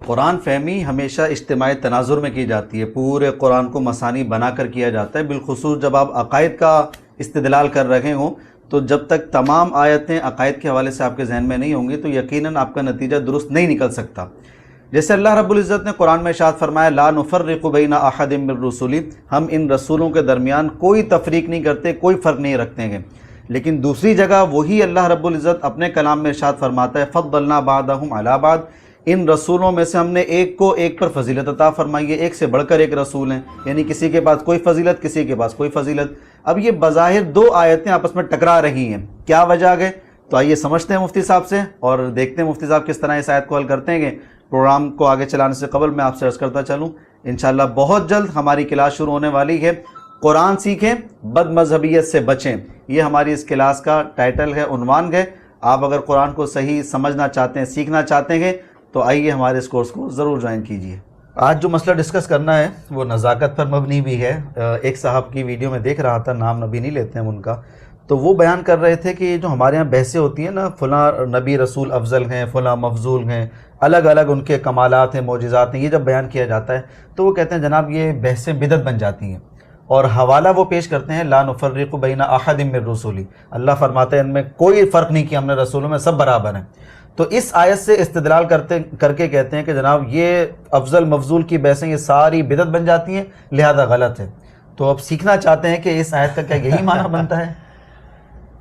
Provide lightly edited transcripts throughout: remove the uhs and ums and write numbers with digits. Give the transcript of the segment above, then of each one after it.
قرآن فہمی ہمیشہ اجتماعی تناظر میں کی جاتی ہے، پورے قرآن کو مسانی بنا کر کیا جاتا ہے، بالخصوص جب آپ عقائد کا استدلال کر رہے ہوں تو جب تک تمام آیتیں عقائد کے حوالے سے آپ کے ذہن میں نہیں ہوں گی تو یقیناً آپ کا نتیجہ درست نہیں نکل سکتا۔ جیسے اللہ رب العزت نے قرآن میں ارشاد فرمایا لا نفرق بین احد من رسلی، ہم ان رسولوں کے درمیان کوئی تفریق نہیں کرتے، کوئی فرق نہیں رکھتے ہیں۔ لیکن دوسری جگہ وہی اللہ رب العزت اپنے کلام میں ارشاد فرماتا ہے فضلنا بعضهم علی بعض، ان رسولوں میں سے ہم نے ایک کو ایک پر فضیلت عطا فرمائی ہے، ایک سے بڑھ کر ایک رسول ہیں، یعنی کسی کے پاس کوئی فضیلت، کسی کے پاس کوئی فضیلت۔ اب یہ بظاہر دو آیتیں آپس میں ٹکرا رہی ہیں، کیا وجہ ہے؟ تو آئیے سمجھتے ہیں مفتی صاحب سے اور دیکھتے ہیں مفتی صاحب کس طرح اس آیت کو حل کرتے ہیں۔ پروگرام کو آگے چلانے سے قبل میں آپ سے عرض کرتا چلوں، انشاءاللہ بہت جلد ہماری کلاس شروع ہونے والی ہے، قرآن سیکھیں بد مذہبیت سے بچیں، یہ ہماری اس کلاس کا ٹائٹل ہے، عنوان ہے۔ آپ اگر قرآن کو صحیح سمجھنا چاہتے ہیں، سیکھنا چاہتے ہیں تو آئیے ہمارے اس کورس کو ضرور جوائن کیجیے۔ آج جو مسئلہ ڈسکس کرنا ہے وہ نزاکت پر مبنی بھی ہے۔ ایک صاحب کی ویڈیو میں دیکھ رہا تھا، نام نبی نہیں لیتے ہیں ان کا، تو وہ بیان کر رہے تھے کہ جو ہمارے ہاں بحثیں ہوتی ہیں نا، فلاں نبی رسول افضل ہیں، فلاں مفضول ہیں، الگ الگ ان کے کمالات ہیں، معجزات ہیں، یہ جب بیان کیا جاتا ہے تو وہ کہتے ہیں جناب یہ بحثیں بدعت بن جاتی ہیں، اور حوالہ وہ پیش کرتے ہیں لا نفرق بین احد من رسلی، اللہ فرماتے ہیں ان میں کوئی فرق نہیں کیا ہم نے رسولوں میں، سب برابر ہیں۔ تو اس آیت سے استدلال کر کے کہتے ہیں کہ جناب یہ افضل مفضول کی بحثیں یہ ساری بدعت بن جاتی ہیں، لہذا غلط ہے۔ تو اب سیکھنا چاہتے ہیں کہ اس آیت کا کیا یہی معنی بنتا ہے؟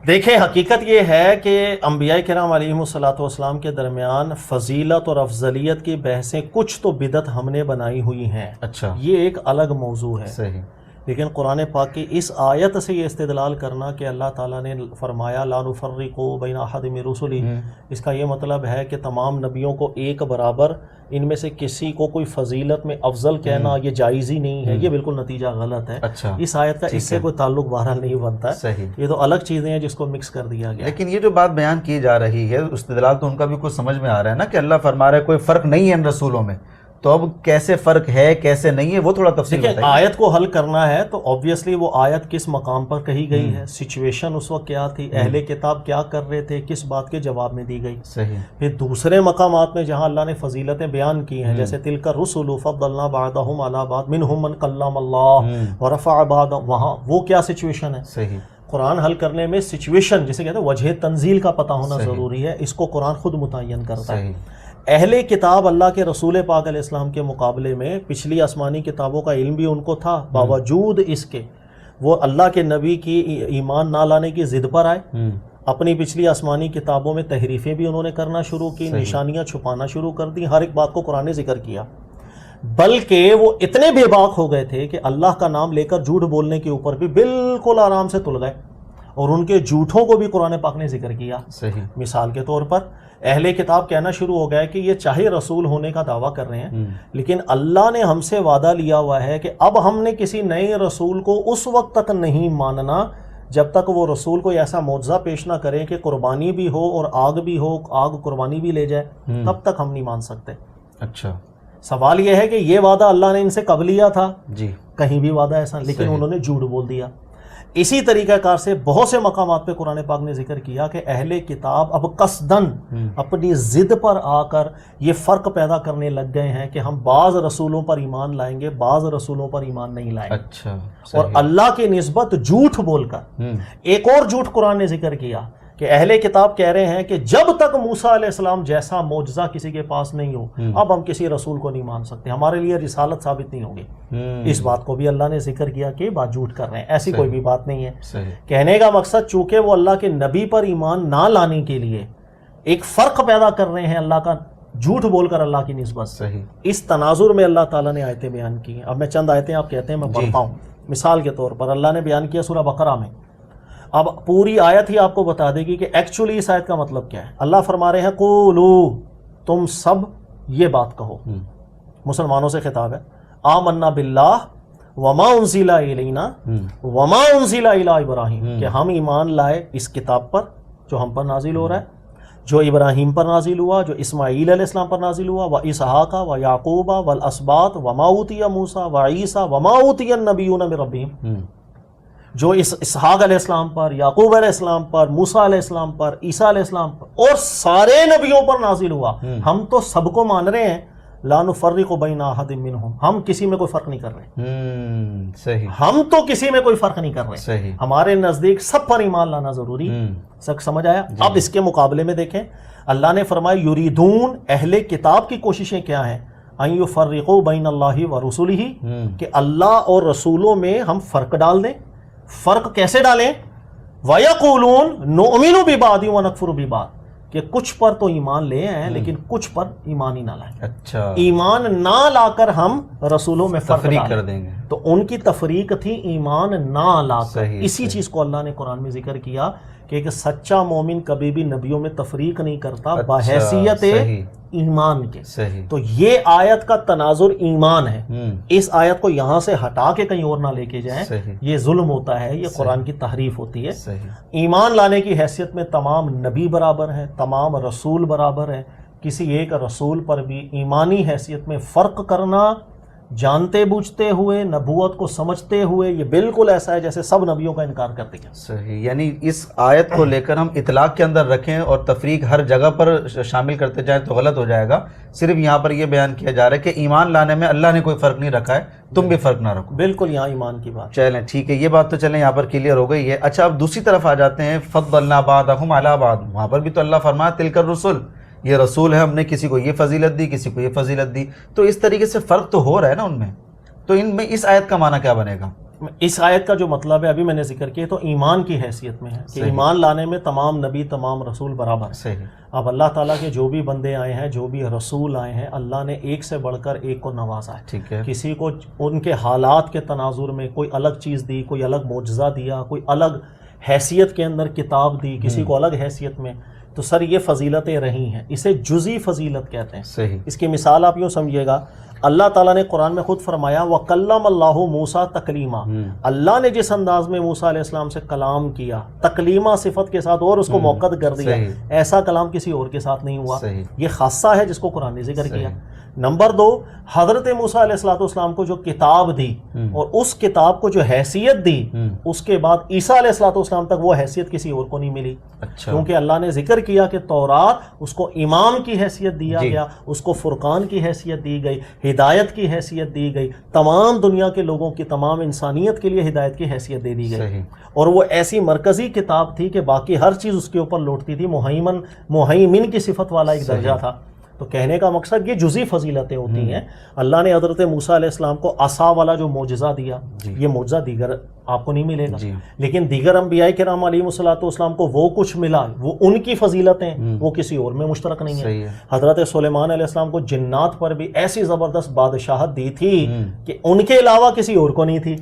دیکھیں، حقیقت یہ ہے کہ انبیاء کرام علیہم الصلوۃ والسلام کے درمیان فضیلت اور افضلیت کی بحثیں کچھ تو بدعت ہم نے بنائی ہوئی ہیں، اچھا، یہ ایک الگ موضوع ہے۔ صحیح۔ لیکن قرآن پاک کی اس آیت سے یہ استدلال کرنا کہ اللہ تعالیٰ نے فرمایا لا نفرق بین احد من رسلی، اس کا یہ مطلب ہے کہ تمام نبیوں کو ایک برابر، ان میں سے کسی کو کوئی فضیلت میں افضل کہنا یہ جائز ہی نہیں ہے، یہ بالکل نتیجہ غلط ہے۔ اچھا، اس آیت کا اس سے کوئی تعلق بہرحال نہیں بنتا ہے، صحیح۔ یہ تو الگ چیزیں ہیں جس کو مکس کر دیا گیا۔ لیکن یہ جو بات بیان کی جا رہی ہے استدلال تو ان کا بھی کچھ سمجھ میں آ رہا ہے نا کہ اللہ فرما رہا ہے کوئی فرق نہیں ہے ان رسولوں میں، تو اب کیسے فرق ہے کیسے نہیں ہے وہ تھوڑا تفصیل بتائیے۔ دیکھیں، آیت کو حل کرنا ہے تو obviously وہ آیت کس مقام پر کہی گئی ہے، سچویشن اس وقت کیا تھی، اہل کتاب کیا کر رہے تھے، کس بات کے جواب میں دی گئی۔ صحیح۔ پھر دوسرے مقامات میں جہاں اللہ نے فضیلتیں بیان کی ہیں، جیسے تلک الرسل فضلنا بعضهم علی بعض منهم من کلم اللہ ورفع بعض، وہاں وہ کیا سچویشن ہے۔ صحیح۔ قرآن حل کرنے میں سچویشن جسے کہتے ہیں وجہ تنزیل کا پتہ ہونا ضروری ہے، اس کو قرآن خود متعین کرتا ہے۔ اہل کتاب اللہ کے رسول پاک علیہ السلام کے مقابلے میں پچھلی آسمانی کتابوں کا علم بھی ان کو تھا، باوجود اس کے وہ اللہ کے نبی کی ایمان نہ لانے کی ضد پر آئے، اپنی پچھلی آسمانی کتابوں میں تحریفیں بھی انہوں نے کرنا شروع کی، نشانیاں چھپانا شروع کر دی، ہر ایک بات کو قرآن نے ذکر کیا، بلکہ وہ اتنے بے باک ہو گئے تھے کہ اللہ کا نام لے کر جھوٹ بولنے کے اوپر بھی بالکل آرام سے تل گئے، اور ان کے جھوٹوں کو بھی قرآن پاک نے ذکر کیا۔ صحیح۔ مثال کے طور پر اہل کتاب کہنا شروع ہو گیا کہ یہ چاہے رسول ہونے کا دعویٰ کر رہے ہیں، لیکن اللہ نے ہم سے وعدہ لیا ہوا ہے کہ اب ہم نے کسی نئے رسول کو اس وقت تک نہیں ماننا جب تک وہ رسول کو ایسا معجزہ پیش نہ کریں کہ قربانی بھی ہو اور آگ بھی ہو، آگ قربانی بھی لے جائے، تب تک ہم نہیں مان سکتے۔ اچھا، سوال یہ ہے کہ یہ وعدہ اللہ نے ان سے کب لیا تھا؟ جی، کہیں بھی وعدہ ایسا، لیکن انہوں نے جھوٹ بول دیا۔ اسی طریقہ کار سے بہت سے مقامات پہ قرآن پاک نے ذکر کیا کہ اہل کتاب اب قصدن اپنی ضد پر آ کر یہ فرق پیدا کرنے لگ گئے ہیں کہ ہم بعض رسولوں پر ایمان لائیں گے، بعض رسولوں پر ایمان نہیں لائیں گے۔ اچھا، اور اللہ کی نسبت جھوٹ بول کر ایک اور جھوٹ قرآن نے ذکر کیا کہ اہل کتاب کہہ رہے ہیں کہ جب تک موسیٰ علیہ السلام جیسا معجزہ کسی کے پاس نہیں ہو اب ہم کسی رسول کو نہیں مان سکتے، ہمارے لیے رسالت ثابت نہیں ہوگی۔ اس بات کو بھی اللہ نے ذکر کیا کہ بات جھوٹ کر رہے ہیں، ایسی کوئی بھی بات نہیں ہے۔ کہنے کا مقصد چونکہ وہ اللہ کے نبی پر ایمان نہ لانے کے لیے ایک فرق پیدا کر رہے ہیں اللہ کا جھوٹ بول کر اللہ کی نسبت سے، اس تناظر میں اللہ تعالیٰ نے آیتیں بیان کی ہیں۔ اب میں چند آیتیں آپ کہتے ہیں میں پڑھتا ہوں۔ مثال کے طور پر اللہ نے بیان کیا سورہ بقرہ میں، اب پوری آیت ہی آپ کو بتا دے گی کہ ایکچولی اس آیت کا مطلب کیا ہے۔ اللہ فرما رہے ہیں قولو، تم سب یہ بات کہو، مسلمانوں سے خطاب ہے، آمنا باللہ وما انزل الینا وما انزل الی ابراہیم، کہ ہم ایمان لائے اس کتاب پر جو ہم پر نازل ہو رہا ہے، جو ابراہیم پر نازل ہوا، جو اسماعیل علیہ السلام پر نازل ہوا، و اسحاق و یعقوب والاسباط وما اوتی موسیٰ و عیسیٰ وما اوتی النبیون من ربہم، جو اسحاق علیہ السلام پر، یعقوب علیہ السلام پر، موسیٰ علیہ السلام پر، عیسیٰ علیہ السلام پر اور سارے نبیوں پر نازل ہوا۔ ہم تو سب کو مان رہے ہیں، لا نفرق بین احد منہم، ہم کسی میں کوئی فرق نہیں کر رہے، صحیح، ہم تو کسی میں کوئی فرق نہیں کر رہے، صحیح، ہمارے نزدیک سب پر ایمان لانا ضروری، سمجھ آیا؟ اب اس کے مقابلے میں دیکھیں اللہ نے فرمایا یریدون، اہل کتاب کی کوششیں کیا ہیں، ان یفرقوا بین اللہ و رسولہ، کہ اللہ اور رسولوں میں ہم فرق ڈال دیں۔ فرق کیسے ڈالیں؟ وَيَقُولُونَ نُؤْمِنُ بِبَعْضٍ وَنَكْفُرُ بِبَعْضٍ، کہ کچھ پر تو ایمان لے ہیں لیکن کچھ پر ایمان ہی نہ لائیں، اچھا، ایمان نہ لا کر ہم رسولوں میں فرق تفریق ڈالیں کر دیں گے، تو ان کی تفریق تھی ایمان نہ لا کر۔ صحیح، اسی چیز کو اللہ نے قرآن میں ذکر کیا کہ ایک سچا مومن کبھی بھی نبیوں میں تفریق نہیں کرتا بحیثیت صحیح، ایمان کے۔ صحیح، تو یہ آیت کا تناظر ایمان ہے، اس آیت کو یہاں سے ہٹا کے کہیں اور نہ لے کے جائیں، صحیح، یہ ظلم ہوتا ہے، یہ قرآن کی تحریف ہوتی ہے۔ صحیح، ایمان لانے کی حیثیت میں تمام نبی برابر ہیں، تمام رسول برابر ہیں، کسی ایک رسول پر بھی ایمانی حیثیت میں فرق کرنا جانتے بوجھتے ہوئے، نبوت کو سمجھتے ہوئے، یہ بالکل ایسا ہے جیسے سب نبیوں کا انکار کر دیا۔ صحیح، یعنی اس آیت کو لے کر ہم اطلاق کے اندر رکھیں اور تفریق ہر جگہ پر شامل کرتے جائیں تو غلط ہو جائے گا۔ صرف یہاں پر یہ بیان کیا جا رہا ہے کہ ایمان لانے میں اللہ نے کوئی فرق نہیں رکھا ہے، تم بھی فرق نہ رکھو۔ بالکل یہاں ایمان کی بات۔ چلیں ٹھیک ہے، یہ بات تو چلیں یہاں پر کلیئر ہو گئی ہے۔ اچھا اب دوسری طرف آ جاتے ہیں، فضلنا بعضهم علی بعض، وہاں پر بھی تو اللہ فرمایا تلک الرسل، یہ رسول ہے، ہم نے کسی کو یہ فضیلت دی، کسی کو یہ فضیلت دی، تو اس طریقے سے فرق تو ہو رہا ہے نا ان میں، تو ان میں اس آیت کا معنی کیا بنے گا؟ اس آیت کا جو مطلب ہے ابھی میں نے ذکر کیا تو ایمان کی حیثیت میں ہے کہ ایمان لانے میں تمام نبی تمام رسول برابر ہیں۔ صحیح، اب اللہ تعالیٰ کے جو بھی بندے آئے ہیں، جو بھی رسول آئے ہیں، اللہ نے ایک سے بڑھ کر ایک کو نوازا ہے۔ ٹھیک ہے، کسی کو ان کے حالات کے تناظر میں کوئی الگ چیز دی، کوئی الگ معجزہ دیا، کوئی الگ حیثیت کے اندر کتاب دی، کسی کو الگ حیثیت میں، تو سر یہ فضیلتیں رہی ہیں، اسے جزئی فضیلت کہتے ہیں۔ صحیح، اس کی مثال آپ یوں سمجھیے گا، اللہ تعالیٰ نے قرآن میں خود فرمایا وَكَلَّمَ اللَّهُ مُوسَىٰ تَكْلِيمًا، اللہ نے جس انداز میں موسیٰ علیہ السلام سے کلام کیا، تکلیمہ صفت کے ساتھ اور اس کو موقع کر دیا، ایسا کلام کسی اور کے ساتھ نہیں ہوا، یہ خاصہ ہے جس کو قرآن نے ذکر کیا۔ نمبر دو، حضرت موسیٰ علیہ السلام کو جو کتاب دی اور اس کتاب کو جو حیثیت دی، اس کے بعد عیسیٰ علیہ السلام تک وہ حیثیت کسی اور کو نہیں ملی، کیونکہ اللہ نے ذکر کیا کہ تورات اس کو امام کی حیثیت دیا گیا، اس کو فرقان کی حیثیت دی گئی، ہدایت کی حیثیت دی گئی، تمام دنیا کے لوگوں کی، تمام انسانیت کے لیے ہدایت کی حیثیت دے دی گئی، اور وہ ایسی مرکزی کتاب تھی کہ باقی ہر چیز اس کے اوپر لوٹتی تھی، مہیمن کی صفت والا ایک درجہ تھا۔ تو کہنے کا مقصد یہ جزئی فضیلتیں ہوتی ہیں۔ اللہ نے حضرت موسیٰ علیہ السلام کو عصا والا جو معجزہ دیا، یہ معجزہ دیگر آپ کو نہیں ملے گا، لیکن دیگر انبیاء کرام علیہ السلام کو وہ کچھ ملا، وہ ان کی فضیلتیں، وہ کسی اور میں مشترک نہیں ہیں۔ حضرت سلیمان علیہ السلام کو جنات پر بھی ایسی زبردست بادشاہت دی تھی کہ ان کے علاوہ کسی اور کو نہیں تھی،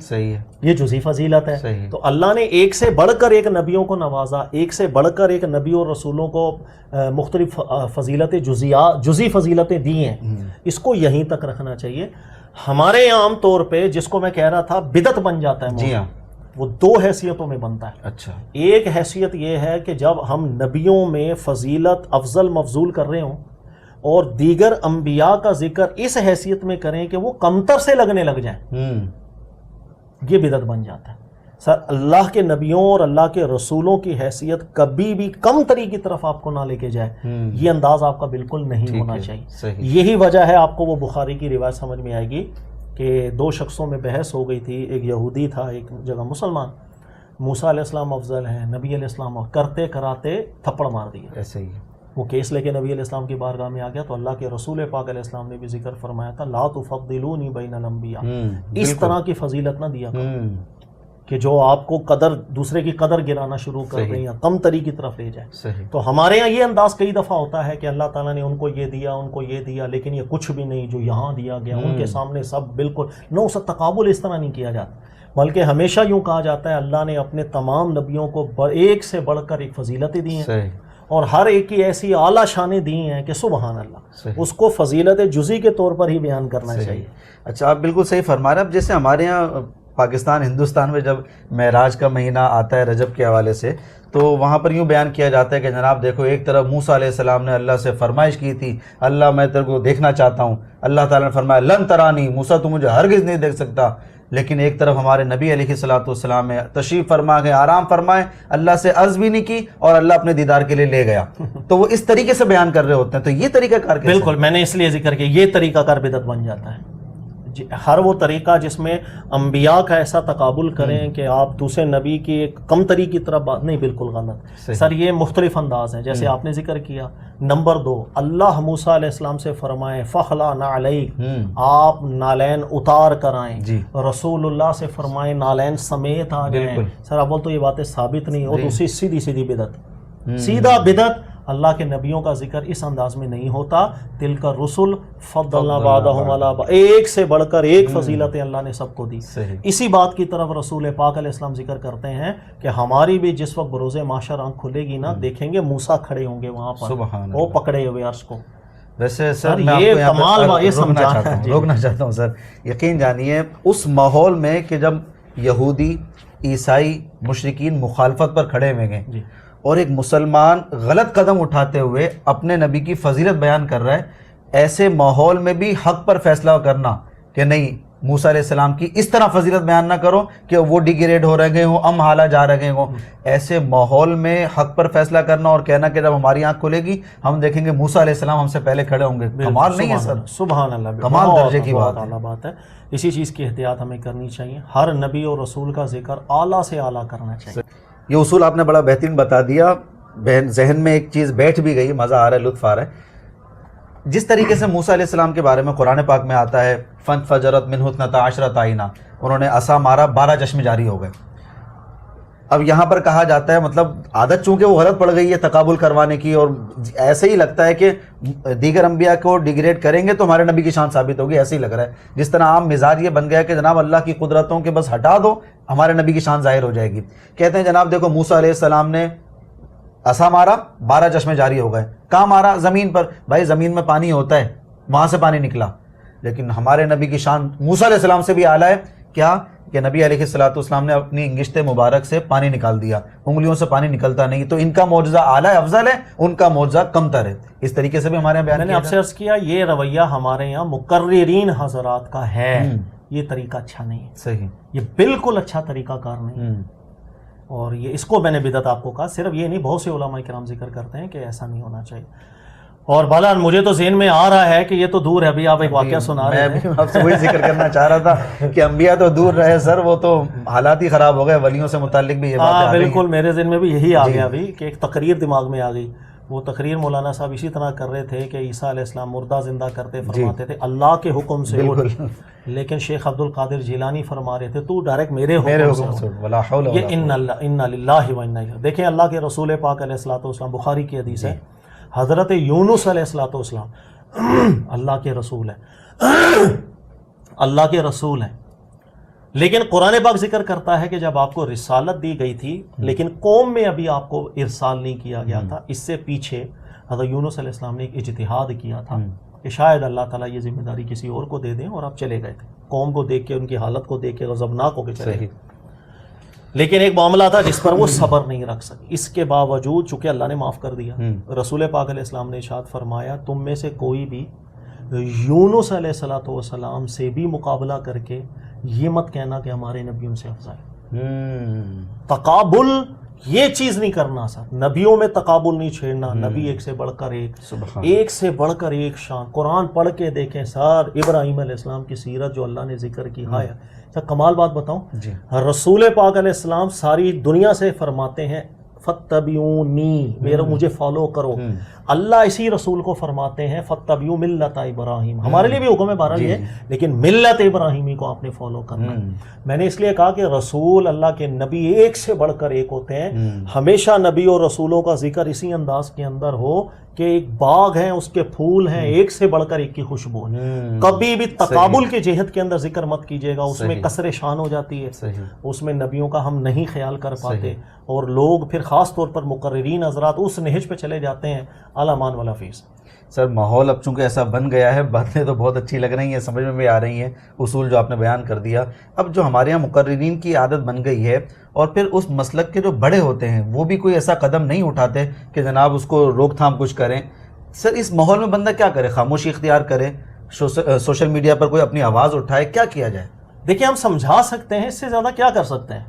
یہ جزئی فضیلت ہے۔ تو اللہ نے ایک سے بڑھ کر ایک نبیوں کو نوازا، ایک سے بڑھ کر ایک نبی اور رسولوں کو مختلف فضیلتیں جزئی فضیلتیں دی ہیں، اس کو یہیں تک رکھنا چاہیے۔ ہمارے عام طور پہ جس کو میں کہہ رہا تھا بدعت بن جاتا ہے، جی ہاں، وہ دو حیثیتوں میں بنتا ہے۔ اچھا، ایک حیثیت یہ ہے کہ جب ہم نبیوں میں فضیلت افضل مفضول کر رہے ہوں اور دیگر انبیاء کا ذکر اس حیثیت میں کریں کہ وہ کمتر سے لگنے لگ جائیں، یہ بدعت بن جاتا ہے۔ سر اللہ کے نبیوں اور اللہ کے رسولوں کی حیثیت کبھی بھی کم تری کی طرف آپ کو نہ لے کے جائے، یہ انداز آپ کا بالکل نہیں ہونا چاہیے۔ یہی وجہ ہے، آپ کو وہ بخاری کی روایت سمجھ میں آئے گی کہ دو شخصوں میں بحث ہو گئی تھی، ایک یہودی تھا، ایک جگہ مسلمان۔ موسیٰ علیہ السلام افضل ہیں، نبی علیہ السلام کرتے کراتے تھپڑ مار دیا، ایسے ہی وہ کیس لے کے نبی علیہ السلام کی بارگاہ میں آ گیا تو اللہ کے رسول پاک علیہ السلام نے بھی ذکر فرمایا تھا لا تفضلونی بین الانبیاء، اس طرح کی فضیلت نہ دیا کرو کہ جو آپ کو دوسرے کی قدر گرانا شروع کر دیں یا کم تری کی طرف لے جائے۔ تو ہمارے ہاں یہ انداز کئی دفعہ ہوتا ہے کہ اللہ تعالیٰ نے ان کو یہ دیا، ان کو یہ دیا، لیکن یہ کچھ بھی نہیں جو یہاں دیا گیا، ان کے سامنے سب بالکل نو، اس تقابل اس طرح نہیں کیا جاتا، بلکہ ہمیشہ یوں کہا جاتا ہے اللہ نے اپنے تمام نبیوں کو ایک سے بڑھ کر ایک فضیلتیں دی ہیں اور ہر ایک کی ایسی اعلیٰ شانیں دی ہیں کہ سبحان اللہ، اس کو فضیلت جزئی کے طور پر ہی بیان کرنا چاہیے۔ اچھا، آپ بالکل صحیح فرما رہے ہیں۔ اب جیسے ہمارے یہاں پاکستان ہندوستان میں جب معراج کا مہینہ آتا ہے رجب کے حوالے سے، تو وہاں پر یوں بیان کیا جاتا ہے کہ جناب دیکھو، ایک طرف موسیٰ علیہ السلام نے اللہ سے فرمائش کی تھی، اللہ میں تیرے کو دیکھنا چاہتا ہوں، اللہ تعالیٰ نے فرمایا لن ترانی، موسیٰ تو مجھے ہرگز نہیں دیکھ سکتا، لیکن ایک طرف ہمارے نبی علیہ الصلوۃ والسلام تشریف فرما گئے، آرام فرمائے، اللہ سے عرض بھی نہیں کی اور اللہ اپنے دیدار کے لیے لے گیا، تو وہ اس طریقے سے بیان کر رہے ہوتے ہیں. تو یہ طریقہ کار کیسے؟ بالکل، میں نے اس لیے ذکر کیا یہ طریقہ کار بدعت بن جاتا ہے. ہر وہ طریقہ جس میں انبیاء کا ایسا تقابل کریں کہ آپ دوسرے نبی کی ایک کم تری کی طرف بات نہیں، بالکل غلط. سر یہ مختلف انداز ہیں جیسے آپ نے ذکر کیا. نمبر 2، اللہ موسیٰ علیہ السلام سے فرمائے فخلا نعلیک، آپ نالین اتار کر آئیں. رسول اللہ سے فرمائے نالین سمیت آ جائیں. سر اب تو یہ باتیں ثابت نہیں ہو تو سیدھی سیدھی بدعت، سیدھا بدعت. اللہ کے نبیوں کا ذکر اس انداز میں نہیں ہوتا. تلک الرسل فضلنا بعضهم علی بعض، ایک سے بڑھ کر ایک فضیلتیں اللہ نے سب کو دی. اسی بات کی طرف رسول پاک علیہ السلام ذکر کرتے ہیں کہ ہماری بھی جس وقت بروز محشر آنکھ کھلے گی نا، دیکھیں گے موسیٰ کھڑے ہوں گے وہاں پر، وہ پکڑے ہوئے عرش کو. ویسے سر میں آپ کو یہاں پر روکنا چاہتا ہوں سر. یقین جانیے اس ماحول میں کہ جب یہودی، عیسائی، مشرکین مخالفت پر کھڑے ہوئے گئے اور ایک مسلمان غلط قدم اٹھاتے ہوئے اپنے نبی کی فضیلت بیان کر رہا ہے، ایسے ماحول میں بھی حق پر فیصلہ کرنا کہ نہیں موسیٰ علیہ السلام کی اس طرح فضیلت بیان نہ کرو کہ وہ ڈیگریڈ ہو رہے ہوں، ام حالہ جا رہے ہوں. ایسے ماحول میں حق پر فیصلہ کرنا اور کہنا کہ جب ہماری آنکھ کھلے گی ہم دیکھیں گے موسیٰ علیہ السلام ہم سے پہلے کھڑے ہوں گے، کمال نہیں ہے سر؟ سبحان اللہ، کمال درجے کی بات ہے. اسی چیز کی احتیاط ہمیں کرنی چاہیے. ہر نبی اور رسول کا ذکر اعلیٰ سے اعلیٰ کرنا چاہیے. یہ اصول آپ نے بڑا بہترین بتا دیا. ذہن میں ایک چیز بیٹھ بھی گئی، مزہ آ رہا ہے، لطف آ رہا ہے. جس طریقے سے موسیٰ علیہ السلام کے بارے میں قرآن پاک میں آتا ہے فَانْفَجَرَتْ مِنْهُ اثْنَتَا عَشْرَةَ عَيْنًا، انہوں نے عصا مارا، 12 چشمے جاری ہو گئے. اب یہاں پر کہا جاتا ہے مطلب عادت چونکہ وہ غلط پڑ گئی ہے تقابل کروانے کی، اور ایسے ہی لگتا ہے کہ دیگر انبیاء کو ڈیگریڈ کریں گے تو ہمارے نبی کی شان ثابت ہوگی، ایسے ہی لگ رہا ہے. جس طرح عام مزاج یہ بن گیا کہ جناب اللہ کی قدرتوں کے بس ہٹا دو ہمارے نبی کی شان ظاہر ہو جائے گی. کہتے ہیں جناب دیکھو موسیٰ علیہ السلام نے عصا مارا، 12 چشمے جاری ہو گئے. کہاں مارا؟ زمین پر. بھائی زمین میں پانی ہوتا ہے، وہاں سے پانی نکلا. لیکن ہمارے نبی کی شان موسیٰ علیہ السلام سے بھی اعلیٰ ہے. کیا کہ نبی علیہ الصلوۃ والسلام نے اپنی انگشت مبارک سے پانی نکال دیا، انگلیوں سے پانی نکلتا نہیں. تو ان کا معجزہ اعلیٰ افضل ہے، ان کا معجزہ کم تر ہے. اس طریقے سے بھی ہمارے بیان میں نے آپ سے عرض کیا یہ رویہ ہمارے یہاں مقررین حضرات کا ہے. یہ طریقہ اچھا نہیں ہے. صحیح، یہ بالکل اچھا طریقہ کار نہیں. اور یہ اس کو میں نے بدعت آپ کو کہا. صرف یہ نہیں، بہت سے علماء کرام ذکر کرتے ہیں کہ ایسا نہیں ہونا چاہیے. اور بالا مجھے تو ذہن میں آ رہا ہے کہ یہ تو دور ہے. ابھی آپ ایک واقعہ سنا رہے ہیں، میں آپ سے وہی ذکر کرنا چاہ رہا تھا کہ انبیاء تو دور رہے سر، وہ تو حالات ہی خراب ہو گئے. ولیوں سے متعلق بھی یہ بات ہے. بالکل میرے ذہن میں بھی یہی آ گیا ابھی کہ ایک تقریر دماغ میں آ گئی. وہ تقریر مولانا صاحب اسی طرح کر رہے تھے کہ عیسیٰ علیہ السلام مردہ زندہ کرتے، فرماتے تھے اللہ کے حکم سے اٹھ. لیکن شیخ عبد القادر جیلانی فرما رہے تھے تو ڈائریکٹ میرے حکم سے. یہ انا للہ و انا الیہ. دیکھیں اللہ کے رسول پاک علیہ الصلوۃ والسلام، بخاری کی حدیث ہے، حضرت یونس علیہ الصلوۃ والسلام اللہ کے رسول ہیں، اللہ کے رسول ہیں. لیکن قرآن پاک ذکر کرتا ہے کہ جب آپ کو رسالت دی گئی تھی لیکن قوم میں ابھی آپ کو ارسال نہیں کیا گیا تھا. اس سے پیچھے حضرت یونس علیہ السلام نے ایک اجتہاد کیا تھا کہ شاید اللہ تعالیٰ یہ ذمہ داری کسی اور کو دے دیں، اور آپ چلے گئے تھے. قوم کو دیکھ کے، ان کی حالت کو دیکھ کے غضبناک ہو کے چلے گئے. لیکن ایک معاملہ تھا جس پر وہ صبر نہیں رکھ سکے. اس کے باوجود چونکہ اللہ نے معاف کر دیا، رسول پاک علیہ السلام نے ارشاد فرمایا تم میں سے کوئی بھی یونس علیہ الصلوۃ والسلام سے بھی مقابلہ کر کے یہ مت کہنا کہ ہمارے نبیوں سے افضل. تقابل یہ چیز نہیں کرنا سر، نبیوں میں تقابل نہیں چھیڑنا. نبی ایک سے بڑھ کر ایک سے بڑھ کر ایک شان. قرآن پڑھ کے دیکھیں سر، ابراہیم علیہ السلام کی سیرت جو اللہ نے ذکر کی ہے. سر کمال بات بتاؤں، رسول پاک علیہ السلام ساری دنیا سے فرماتے ہیں فَاتَّبِعُونِی، مجھے فالو کرو. اللہ اسی رسول کو فرماتے ہیں فَاتَّبِعُوا مِلَّتَ ابراہیم. ہمارے لیے بھی حکم ہے بہرحال یہ، لیکن ملت ابراہیمی کو آپ نے فالو کرنا. میں نے اس لیے کہا کہ رسول اللہ کے نبی ایک سے بڑھ کر ایک ہوتے ہیں. ہمیشہ نبی اور رسولوں کا ذکر اسی انداز کے اندر ہو کہ ایک باغ ہے، اس کے پھول ہیں، ایک سے بڑھ کر ایک کی خوشبو ہے. کبھی بھی تقابل کے جہت کے اندر ذکر مت کیجیے گا، اس میں کسر شان ہو جاتی ہے. اس میں نبیوں کا ہم نہیں خیال کر پاتے، اور لوگ پھر خاص طور پر مقررین حضرات اس نہج پہ چلے جاتے ہیں الامان والا فیس. سر ماحول اب چونکہ ایسا بن گیا ہے، باتیں تو بہت اچھی لگ رہی ہیں، سمجھ میں بھی آ رہی ہیں، اصول جو آپ نے بیان کر دیا. اب جو ہمارے یہاں مقررین کی عادت بن گئی ہے، اور پھر اس مسلک کے جو بڑے ہوتے ہیں وہ بھی کوئی ایسا قدم نہیں اٹھاتے کہ جناب اس کو روک تھام کچھ کریں. سر اس ماحول میں بندہ کیا کرے؟ خاموشی اختیار کرے، سوشل میڈیا پر کوئی اپنی آواز اٹھائے، کیا کیا جائے؟ دیکھیں ہم سمجھا سکتے ہیں، اس سے زیادہ کیا کر سکتے ہیں؟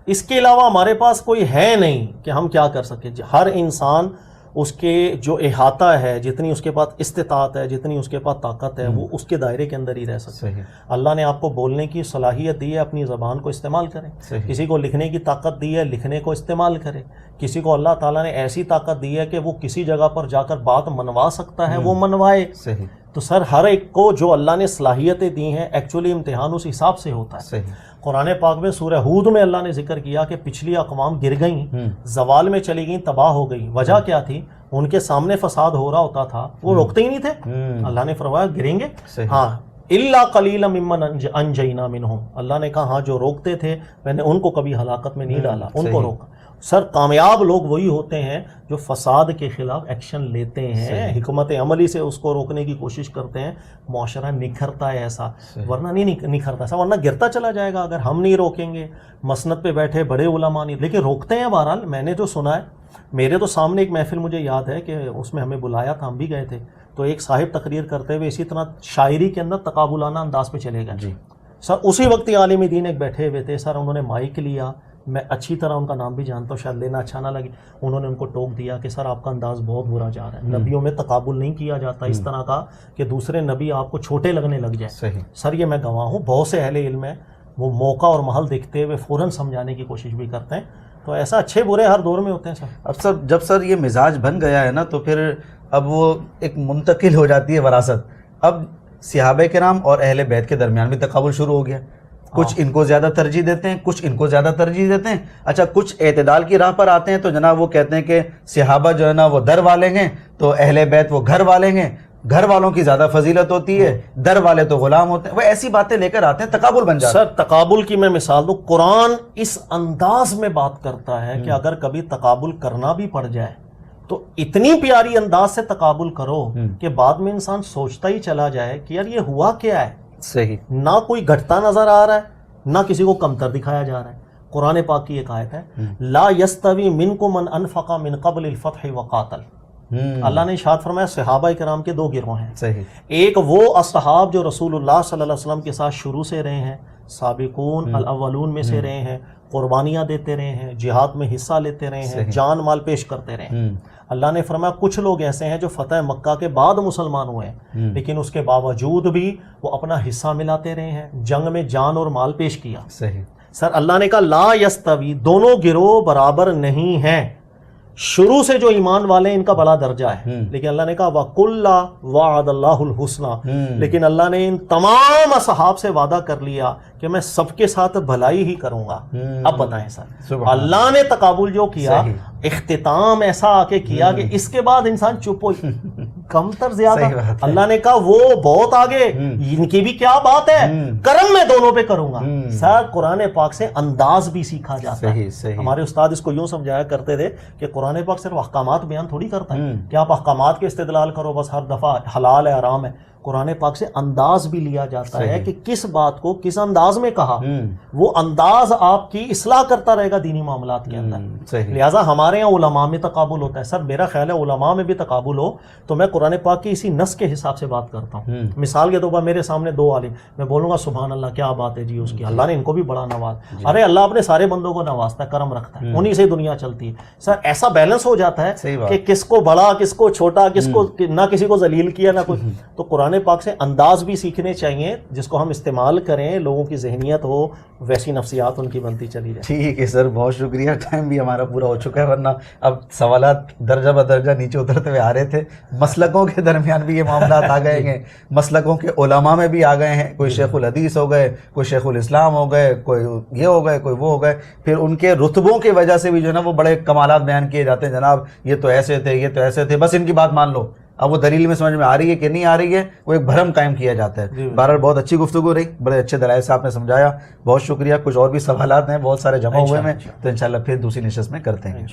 اس کے علاوہ ہمارے پاس کوئی ہے نہیں کہ ہم کیا کر سکیں. ہر انسان اس کے جو احاطہ ہے، جتنی اس کے پاس استطاعت ہے، جتنی اس کے پاس طاقت ہے، وہ اس کے دائرے کے اندر ہی رہ سکتا ہے. اللہ نے آپ کو بولنے کی صلاحیت دی ہے، اپنی زبان کو استعمال کریں. کسی کو لکھنے کی طاقت دی ہے، لکھنے کو استعمال کریں. کسی کو اللہ تعالیٰ نے ایسی طاقت دی ہے کہ وہ کسی جگہ پر جا کر بات منوا سکتا ہے، وہ منوائے. تو سر ہر ایک کو جو اللہ نے صلاحیتیں دی ہیں، ایکچولی امتحان اس حساب سے ہوتا ہے. قرآن پاک میں سورہ ہود میں اللہ نے ذکر کیا کہ پچھلی اقوام گر گئیں، زوال میں چلی گئیں، تباہ ہو گئی. وجہ کیا تھی؟ ان کے سامنے فساد ہو رہا ہوتا تھا، وہ روکتے ہی نہیں تھے. اللہ نے فرمایا گریں گے. ہاں الا قلیلا ممن انجینا منہم، اللہ نے کہا ہاں جو روکتے تھے میں نے ان کو کبھی ہلاکت میں نہیں ڈالا، ان کو روکا. سر کامیاب لوگ وہی ہوتے ہیں جو فساد کے خلاف ایکشن لیتے ہیں، حکمت عملی سے اس کو روکنے کی کوشش کرتے ہیں. معاشرہ نکھرتا ہے ایسا، ورنہ نہیں نکھرتا ایسا، ورنہ گرتا چلا جائے گا اگر ہم نہیں روکیں گے. مسند پہ بیٹھے بڑے علماء نہیں، لیکن روکتے ہیں. بہرحال میں نے جو سنا ہے، میرے تو سامنے ایک محفل مجھے یاد ہے کہ اس میں ہمیں بلایا تھا، ہم بھی گئے تھے. تو ایک صاحب تقریر کرتے ہوئے اسی طرح شاعری کے اندر تقابلانہ انداز پہ چلے گئے. سر اسی وقت عالم دین ایک بیٹھے ہوئے تھے. سر انہوں نے مائک لیا، میں اچھی طرح ان کا نام بھی جانتا ہوں، شاید لینا اچھا نہ لگے. انہوں نے ان کو ٹوک دیا کہ سر آپ کا انداز بہت برا جا رہا ہے، نبیوں میں تقابل نہیں کیا جاتا اس طرح کا کہ دوسرے نبی آپ کو چھوٹے لگنے لگ جائے. سر یہ میں گواہ ہوں، بہت سے اہل علم ہیں وہ موقع اور محل دیکھتے ہوئے فوراً سمجھانے کی کوشش بھی کرتے ہیں. تو ایسا اچھے برے ہر دور میں ہوتے ہیں. سر اب سر جب سر یہ مزاج بن گیا ہے نا، تو پھر اب وہ ایک منتقل ہو جاتی ہے وراثت. اب صحابہ کرام اور اہل بیت کے درمیان بھی تقابل شروع ہو گیا. کچھ ان کو زیادہ ترجیح دیتے ہیں، کچھ ان کو زیادہ ترجیح دیتے ہیں. اچھا کچھ اعتدال کی راہ پر آتے ہیں تو جناب وہ کہتے ہیں کہ صحابہ جو ہے نا وہ در والے ہیں، تو اہل بیت وہ گھر والے ہیں، گھر والوں کی زیادہ فضیلت ہوتی ہے، در والے تو غلام ہوتے ہیں. وہ ایسی باتیں لے کر آتے ہیں، تقابل بن جاتا ہے. سر تقابل کی میں مثال دوں، قرآن اس انداز میں بات کرتا ہے کہ اگر کبھی تقابل کرنا بھی پڑ جائے تو اتنی پیاری انداز سے تقابل کرو کہ بعد میں انسان سوچتا ہی چلا جائے کہ یار یہ ہوا کیا ہے. صحیح. نہ کوئی گھٹتا نظر آ رہا ہے، نہ کسی کو کمتر دکھایا جا رہا ہے. قرآن پاک کی ایک آیت ہے، لا یستوی منکم من انفق من قبل الفتح وقاتل. اللہ نے ارشاد فرمایا صحابہ کرام کے دو گروہ ہیں. صحیح. ایک وہ اصحاب جو رسول اللہ صلی اللہ علیہ وسلم کے ساتھ شروع سے رہے ہیں، سابقون الاولون میں سے رہے ہیں، قربانیاں دیتے رہے ہیں، جہاد میں حصہ لیتے رہے ہیں، جان مال پیش کرتے رہے ہیں. اللہ نے فرمایا کچھ لوگ ایسے ہیں جو فتح مکہ کے بعد مسلمان ہوئے ہیں، لیکن اس کے باوجود بھی وہ اپنا حصہ ملاتے رہے ہیں، جنگ میں جان اور مال پیش کیا. صحیح. سر اللہ نے کہا لا یستوی، دونوں گروہ برابر نہیں ہیں. شروع سے جو ایمان والے ہیں ان کا بڑا درجہ ہے، لیکن اللہ نے کہا وَقُلَّ وَعَدَ اللَّهُ الْحُسْنَى، لیکن اللہ نے ان تمام اصحاب سے وعدہ کر لیا کہ میں سب کے ساتھ بھلائی ہی کروں گا. اب بتائیں سر، اللہ نے تقابل جو کیا، اختتام ایسا آ کے کیا کہ اس کے بعد انسان چپ ہو، کم تر زیادہ. اللہ نے کہا وہ بہت آگے، ان کی بھی کیا بات ہے، کرم میں دونوں پہ کروں گا. سر قرآن پاک سے انداز بھی سیکھا جاتا ہے. ہمارے استاد اس کو یوں سمجھایا کرتے تھے کہ قرآن پاک صرف احکامات بیان تھوڑی کرتا ہے کہ آپ احکامات کے استدلال کرو بس ہر دفعہ حلال ہے حرام ہے. قرآن پاک سے انداز بھی لیا جاتا ہے کہ کس بات کو کس انداز میں کہا، وہ انداز آپ کی اصلاح کرتا رہے گا دینی معاملات کے اندر. لہٰذا ہمارے یہاں علماء میں تقابل ہوتا ہے. سر میرا خیال ہے علماء میں بھی تقابل ہو تو میں قرآن پاک کی اسی نص کے حساب سے بات کرتا ہوں. مثال کے طور پر میرے سامنے دو عالم، میں بولوں گا سبحان اللہ کیا بات ہے جی اس کی، اللہ نے ان کو بھی بڑا نواز. ارے اللہ اپنے سارے بندوں کو نوازتا ہے، کرم رکھتا ہے، انہی سے دنیا چلتی ہے. سر ایسا بیلنس ہو جاتا ہے کہ کس کو بڑا کس کو چھوٹا، کس کو نہ کسی کو ذلیل کیا نہ کچھ. تو قرآن پاک سے انداز بھی سیکھنے چاہیے جس کو ہم استعمال کریں، لوگوں کی ذہنیت ہو ویسی نفسیات ان کی بنتی چلی جائے. ٹھیک ہے سر، بہت شکریہ. ٹائم بھی ہمارا پورا ہو چکا ہے، ورنہ اب سوالات درجہ بدرجہ نیچے اترتے ہوئے آ رہے تھے. مسلکوں کے درمیان بھی یہ معاملات آ گئے ہیں، مسلکوں کے علماء میں بھی آ گئے ہیں. کوئی شیخ الحدیث ہو گئے، کوئی شیخ الاسلام ہو گئے، کوئی یہ ہو گئے، کوئی وہ ہو گئے. پھر ان کے رتبوں کی وجہ سے بھی جو ہے نا وہ بڑے کمالات بیان کیے جاتے ہیں. جناب یہ تو ایسے تھے، یہ تو ایسے تھے، بس ان کی بات مان لو. اب وہ دلیل میں سمجھ میں آ رہی ہے کہ نہیں آ رہی ہے، وہ ایک بھرم قائم کیا جاتا ہے. بہرحال بہت اچھی گفتگو رہی، بڑے اچھے دلائل سے آپ نے سمجھایا، بہت شکریہ. کچھ اور بھی سوالات ہیں بہت سارے جمع ہوئے ہیں تو انشاءاللہ پھر دوسری نشست میں کرتے ہیں.